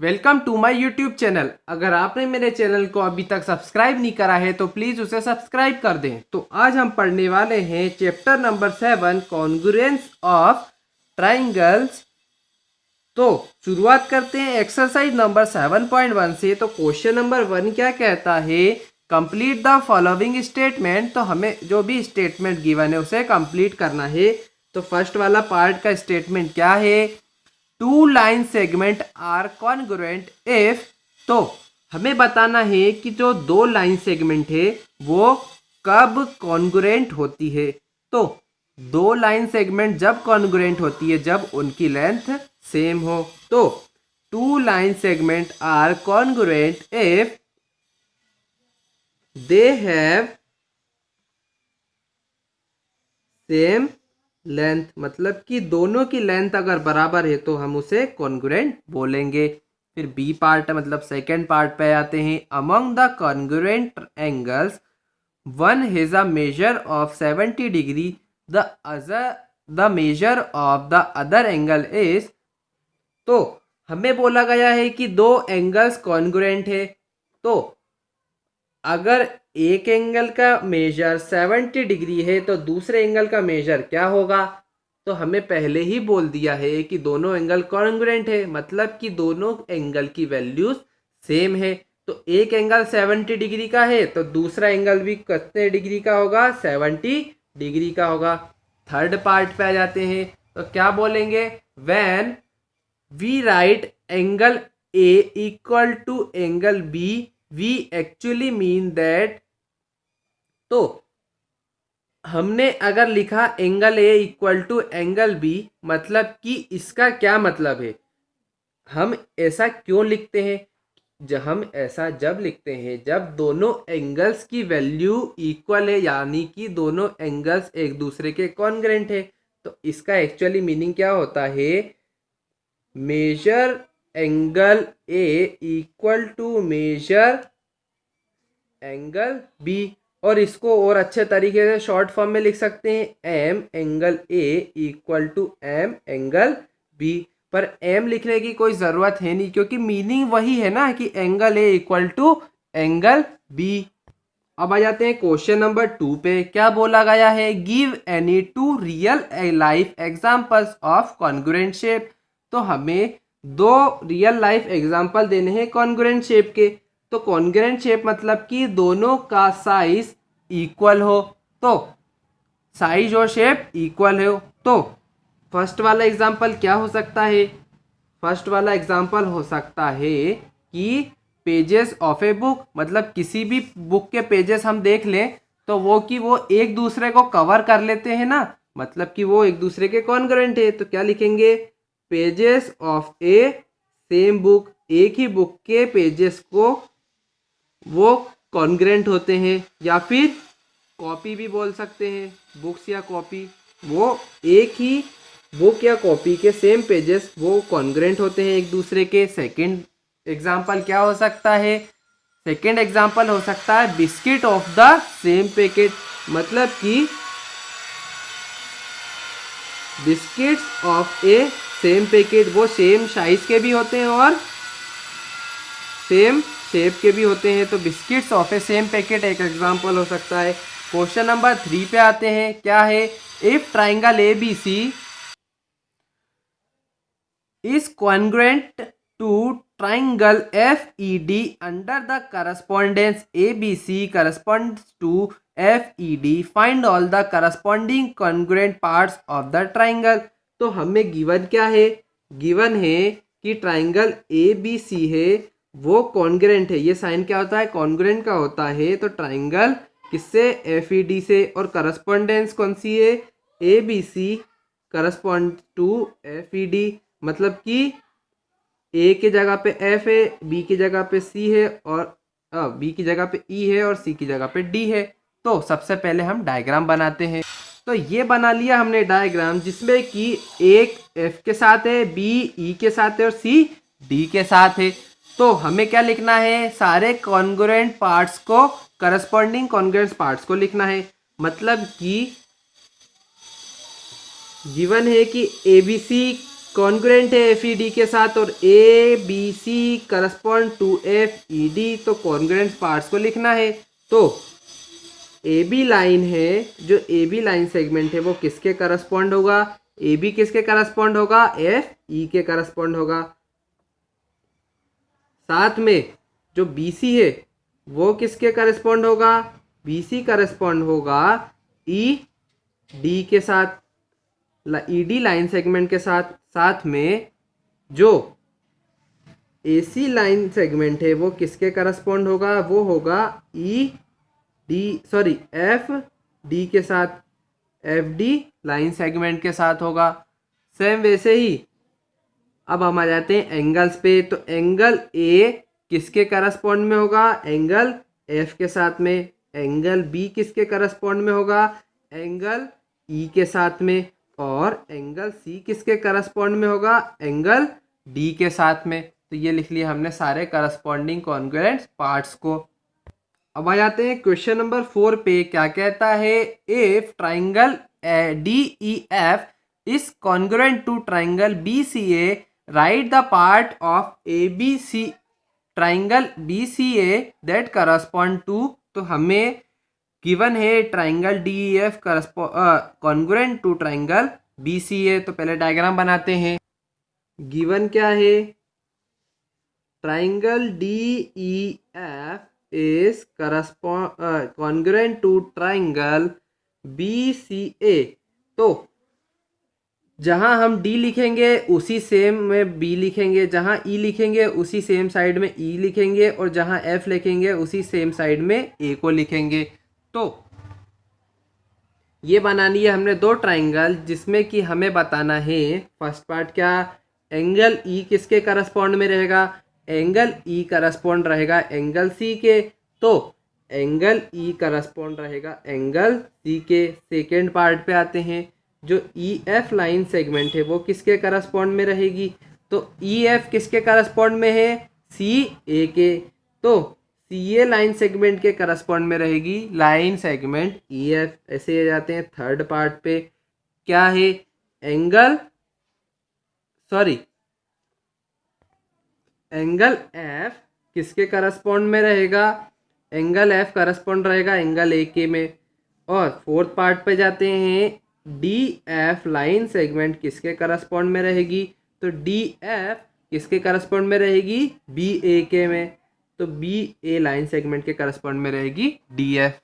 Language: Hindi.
Welcome to my YouTube channel. अगर आपने मेरे चैनल को अभी तक सब्सक्राइब नहीं करा है तो प्लीज़ उसे सब्सक्राइब कर दें। तो आज हम पढ़ने वाले हैं chapter number 7 congruence of triangles. तो शुरुआत करते हैं एक्सरसाइज नंबर 7.1 से। तो क्वेश्चन नंबर 1 क्या कहता है, कंप्लीट द फॉलोइंग स्टेटमेंट। तो हमें जो भी स्टेटमेंट गिवन है उसे कंप्लीट करना है। तो फर्स्ट वाला पार्ट का स्टेटमेंट क्या है, two line segment are congruent if. तो हमें बताना है कि जो दो लाइन सेगमेंट है वो कब कॉन्ग्रुएंट होती है। तो दो लाइन सेगमेंट जब कॉन्ग्रुएंट होती है जब उनकी लेंथ सेम हो। तो two line segment are congruent if they have same length, मतलब कि दोनों की लेंथ अगर बराबर है तो हम उसे कॉन्ग्रुएंट बोलेंगे। फिर बी पार्ट मतलब सेकेंड पार्ट पे आते हैं। Among the congruent angles one has a measure of 70 degree, the measure of the other angle is. तो हमें बोला गया है कि दो एंगल्स कॉन्ग्रुएंट है। तो अगर एक एंगल का मेजर 70 डिग्री है तो दूसरे एंगल का मेजर क्या होगा। तो हमें पहले ही बोल दिया है कि दोनों एंगल कॉन्ग्रुएंट है, मतलब कि दोनों एंगल की वैल्यूज सेम है। तो एक एंगल 70 डिग्री का है तो दूसरा एंगल भी कितने डिग्री का होगा, 70 डिग्री का होगा। थर्ड पार्ट पे आ जाते हैं। तो क्या बोलेंगे, when we write angle A equal to angle B we actually mean that. तो हमने अगर लिखा angle A equal to angle B, मतलब कि इसका क्या मतलब है, हम ऐसा क्यों लिखते हैं। हम ऐसा जब लिखते हैं जब दोनों एंगल्स की वैल्यू इक्वल है, यानी कि दोनों एंगल्स एक दूसरे के कॉन्ग्रुएंट है। तो इसका एक्चुअली मीनिंग क्या होता है, measure angle A equal to measure angle B. और इसको और अच्छे तरीके से शॉर्ट फॉर्म में लिख सकते हैं, M angle A equal to M angle B. पर एम लिखने की कोई ज़रूरत है नहीं क्योंकि मीनिंग वही है ना कि angle A equal to angle B. अब आ जाते हैं क्वेश्चन नंबर 2 पे। क्या बोला गया है, give any two real life examples of congruent shape. तो हमें दो रियल लाइफ एग्जांपल देने हैं कॉन्ग्रुएंट शेप के। तो कॉन्ग्रुएंट शेप मतलब कि दोनों का साइज इक्वल हो। तो साइज और शेप इक्वल हो। तो फर्स्ट वाला एग्जांपल क्या हो सकता है, फर्स्ट वाला एग्जांपल हो सकता है कि पेजेस ऑफ ए बुक, मतलब किसी भी बुक के पेजेस हम देख लें तो वो एक दूसरे को कवर कर लेते हैं ना, मतलब कि वो एक दूसरे के कॉन्ग्रुएंट है। तो क्या लिखेंगे, pages of A same book, एक ही बुक के पेजेस को वो कॉन्ग्रुएंट होते हैं। या फिर कॉपी भी बोल सकते हैं, बुक्स या कॉपी, वो एक ही बुक या कॉपी के सेम पेजेस वो कॉन्ग्रुएंट होते हैं एक दूसरे के। सेकंड एग्जांपल क्या हो सकता है, सेकंड एग्जांपल हो सकता है biscuit of the same packet, मतलब कि biscuits of A same packet, वो सेम साइज के भी होते हैं और सेम शेप के भी होते हैं। तो biscuits of A same packet एक एग्जांपल हो सकता है। क्वेश्चन नंबर 3 पे आते हैं। क्या है, if triangle A B C is congruent to triangle F E D under the correspondence A B C corresponds to F E D, find all the corresponding congruent parts of the triangle. तो हमें गिवन क्या है, गिवन है कि ट्राइंगल ए बी सी है वो कॉन्ग्रुएंट है। ये साइन क्या होता है, कॉन्ग्रुएंट का होता है। तो ट्राइंगल किससे, एफ ई डी से। और करस्पॉन्डेंस कौन सी है, A B C correspond to F E D, मतलब कि ए की जगह पे एफ है, बी की जगह पे सी है, और बी की जगह पे ई है और सी की जगह पे डी है। तो सबसे पहले हम डायग्राम बनाते हैं। तो ये बना लिया हमने डायग्राम, जिसमें कि एक एफ के साथ है, बी ई के साथ है और सी डी के साथ है। तो हमें क्या लिखना है, सारे कॉन्ग्रुएंट पार्ट्स को, करस्पॉन्डिंग कॉन्ग्रुएंट पार्ट्स को लिखना है। मतलब कि गिवन है कि ए बी सी कॉन्ग्रुएंट है एफ ई डी के साथ और A B C correspond to F E D, तो कॉन्ग्रुएंट पार्ट्स को लिखना है। तो ए बी लाइन है, जो ए बी लाइन सेगमेंट है वो किसके करस्पॉन्ड होगा, ए बी किसके करस्पॉन्ड होगा, एफ ई के करस्पॉन्ड होगा। साथ में जो बी सी है वो किसके करस्पॉन्ड होगा, बी सी करस्पॉन्ड होगा ई डी के साथ, ई डी लाइन सेगमेंट के साथ। साथ में जो ए सी लाइन सेगमेंट है वो किसके करस्पॉन्ड होगा, वो होगा E D sorry F D के साथ, एफ डी लाइन सेगमेंट के साथ होगा। सेम वैसे ही अब हम आ जाते हैं एंगल्स पे। तो एंगल ए किसके करस्पॉन्ड में होगा, एंगल एफ के साथ में। एंगल बी किसके करस्पॉन्ड में होगा, एंगल ई के साथ में। और एंगल सी किसके करस्पॉन्ड में होगा, एंगल डी के साथ में। तो ये लिख लिया हमने सारे करस्पॉन्डिंग कॉन्ग्रुएंट पार्ट्स को। अब आ जाते हैं क्वेश्चन नंबर 4 पे। क्या कहता है, if triangle D E F is congruent to triangle B C A, right the part of A B C triangle B C A that correspond to. तो हमें गिवन है triangle D E F congruent to triangle B C A. तो पहले डायग्राम बनाते हैं। गिवन क्या है, triangle D E F is congruent to triangle BCA। तो जहां हम D लिखेंगे उसी सेम में B लिखेंगे, जहां E लिखेंगे उसी सेम साइड में E लिखेंगे, और जहां F लिखेंगे उसी सेम साइड में A को लिखेंगे। तो ये बनानी है हमने दो ट्राइंगल, जिसमें कि हमें बताना है फर्स्ट पार्ट क्या, एंगल E किसके करस्पॉन्ड में रहेगा, एंगल ई करस्पॉन्ड रहेगा एंगल सी के। तो एंगल ई करस्पॉन्ड रहेगा एंगल सी के। सेकेंड पार्ट पे आते हैं। जो ई एफ लाइन सेगमेंट है वो किसके करस्पॉन्ड में रहेगी, तो ई एफ किसके करस्पॉन्ड में है, सी ए के। तो सी ए लाइन सेगमेंट के करस्पॉन्ड में रहेगी लाइन सेगमेंट ई एफ। ऐसे जाते हैं थर्ड पार्ट पे। क्या है, एंगल एफ किसके करस्पॉन्ड में रहेगा, एंगल एफ करस्पॉन्ड रहेगा एंगल ए के में। और फोर्थ पार्ट पे जाते हैं, डी एफ लाइन सेगमेंट किसके करस्पॉन्ड में रहेगी, तो डी एफ किसके करस्पॉन्ड में रहेगी, बी ए के में। तो बी ए लाइन सेगमेंट के करस्पॉन्ड में रहेगी डी एफ।